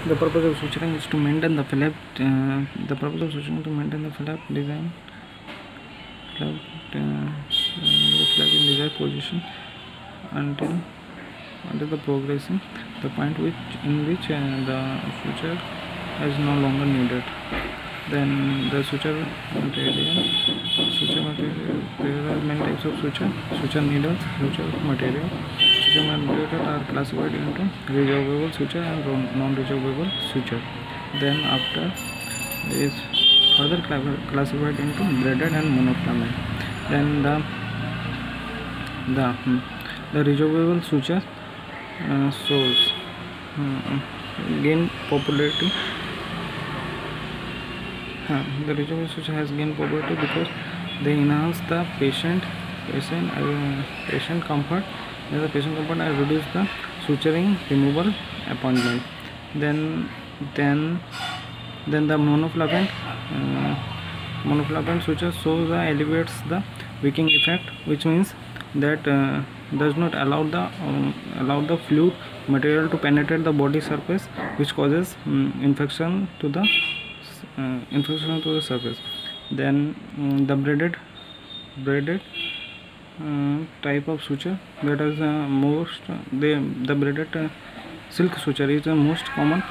The purpose of suturing is to maintain the flap. The purpose of suturing to maintain the flap design. The flap in desired position until the progressing the point in which the suture is no longer needed. Then the suture material. There are many types of suture needles, suture material. Suture material are classified into resolvable suture and non-resolvable suture. Then after is further classified into braided and monofilament. Then the resolvable suture gain popularity. The resolvable suture has gained popularity because they enhance the patient comfort. The patient comfort and reduce the suturing removal appointment. Then the monofilament suture alleviates the wicking effect, which means that does not allow the fluid material to penetrate the body surface, which causes infection to the surface. Then the braided type of suture, that is the braided silk suture is the most common.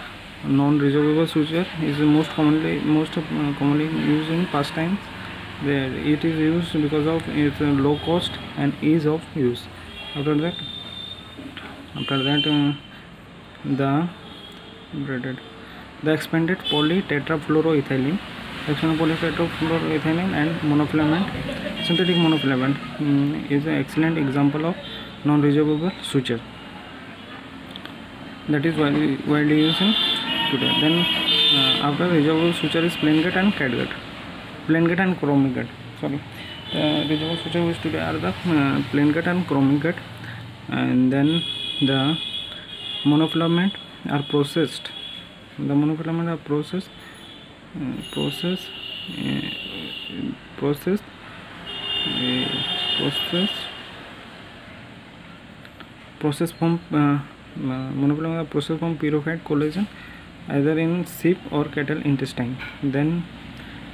Non-resolvable suture is the most commonly used in past times. It is used because of its low cost and ease of use. After that the expanded polytetrafluoroethylene and monofilament, synthetic monofilament is an excellent example of non-resolvable suture that is widely used in today. Then after resolvable suture is plain gut and chromic gut. The resolvable suture used today are the plain gut and chromic gut, and then the monofilament are processed. The monofilament are processed from monofilament are processed from purified collagen either in sheep or cattle intestine. Then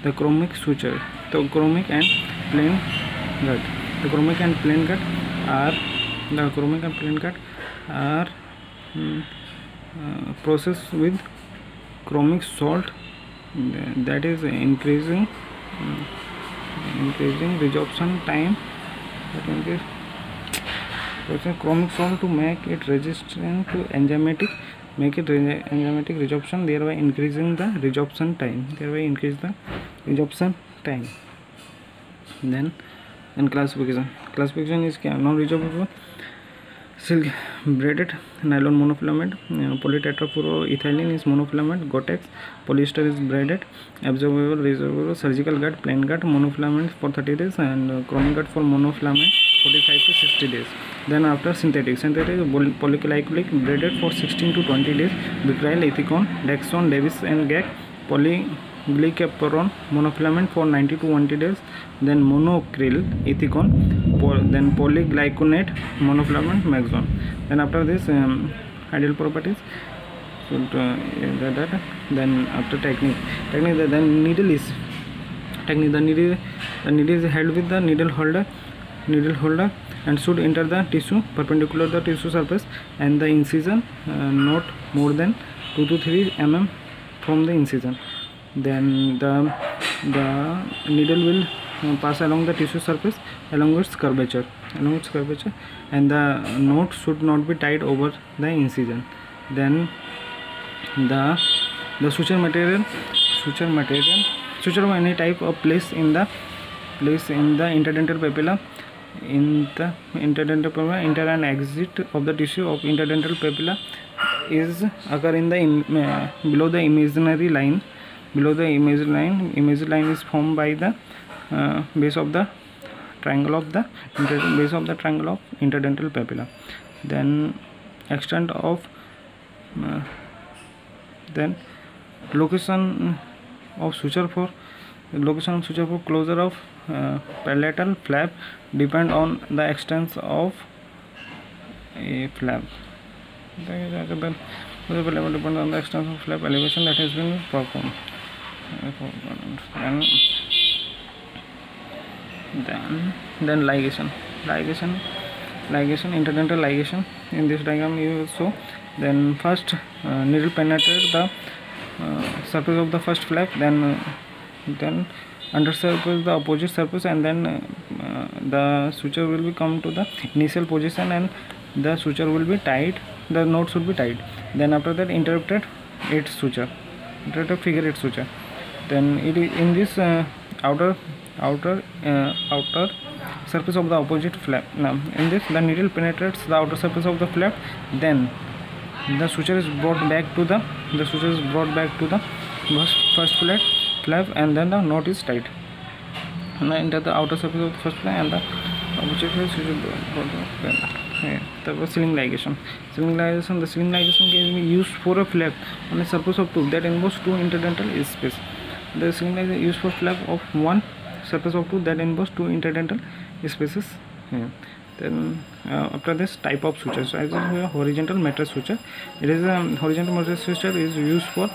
the chromic suture, the chromic and plain gut. The chromic and plain gut are processed with chromic salt, that is increasing resorption time. Chromic salt to make it resistant to enzymatic resorption, thereby increasing the resorption time. Then classification is non-resorbable silk, braided nylon monofilament, polytetrafluoroethylene is monofilament, Gore-Tex polyester is braided, absorbable, resorbable, surgical gut, plain gut, monofilament for 30 days and chromic gut for monofilament 45 to 60 days. Then after synthetic polyglycolic braided for 16 to 20 days, Vicryl, Ethicon, Dexon, Davis and Gag, polyglycaperon monofilament for 90 to 120 days. Then monocryl, Ethicon, then polyglyconate monofilament, Maxon. Then after this ideal properties. Then after technique, the needle is held with the needle holder and should enter the tissue perpendicular to the tissue surface, and the incision not more than 2 to 3 mm from the incision. Then the needle will pass along the tissue surface along its curvature, and the knot should not be tied over the incision. Then the suture material of any type of place in the interdental papilla. In the interdental papilla, enter and exit of the tissue of interdental papilla is occur in the below the imaginary line. Imaginary line is formed by the base of the triangle of interdental papilla. Then extent of then location of suture for closure of palatal flap depend on the extent of a flap. Positive level depends on the extent of flap elevation that has been performed. Then ligation, interdental ligation. In this diagram you show. Then first needle penetrate the surface of the first flap, then under surface the opposite surface, and then the suture will be come to the initial position and the suture will be tied, the knot should be tied. Then after that interrupted figure 8 suture. Then it is in this outer surface of the opposite flap. Now in this the needle penetrates the outer surface of the flap, then the suture is brought back to the first flap, and then the knot is tied. And enter the outer surface of the first flap and the opposite flap suture brought back. The sealing ligation. The sealing ligation can be used for a flap on a surface of tube that involves two interdental space. The sealing ligation is used for flap of one surface of tube that involves two interdental spaces. Then after this type of suture, so as a horizontal mattress suture, it is a horizontal mattress suture is used for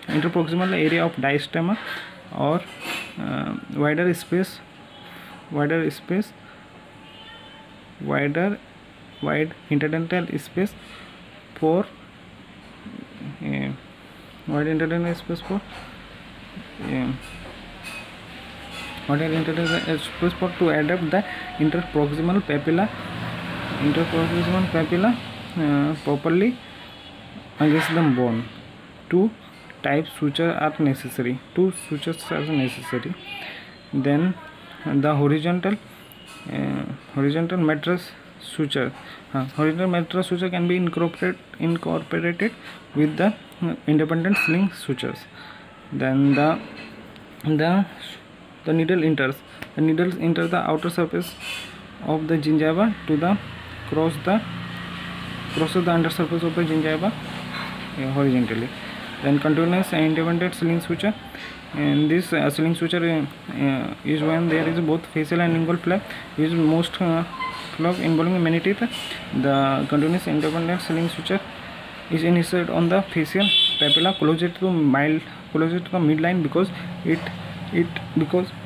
interproximal area of diastema or wide interdental space for to adapt the interproximal papilla properly against the bone. Two sutures are necessary. Then the horizontal mattress suture. Horizontal mattress suture can be incorporated with the independent sling sutures. Then the needle enters. The needles enter the outer surface of the gingiva to the crosses the undersurface of the gingiva horizontally. Then continuous and independent sling suture. And this sling suture is when there is both facial and lingual flap. Is most flap involving many teeth. The continuous independent sling suture is inserted on the facial papilla closer to the midline because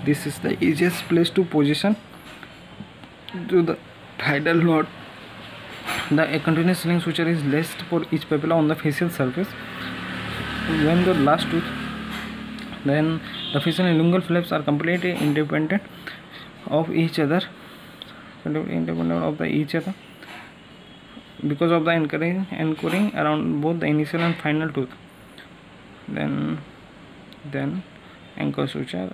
this is the easiest place to position to the tidal knot. The continuous sling suture is laced for each papilla on the facial surface. When the last tooth, then the facial and lingual flaps are completely independent of each other because of the anchoring around both the initial and final tooth. Then anchor suture.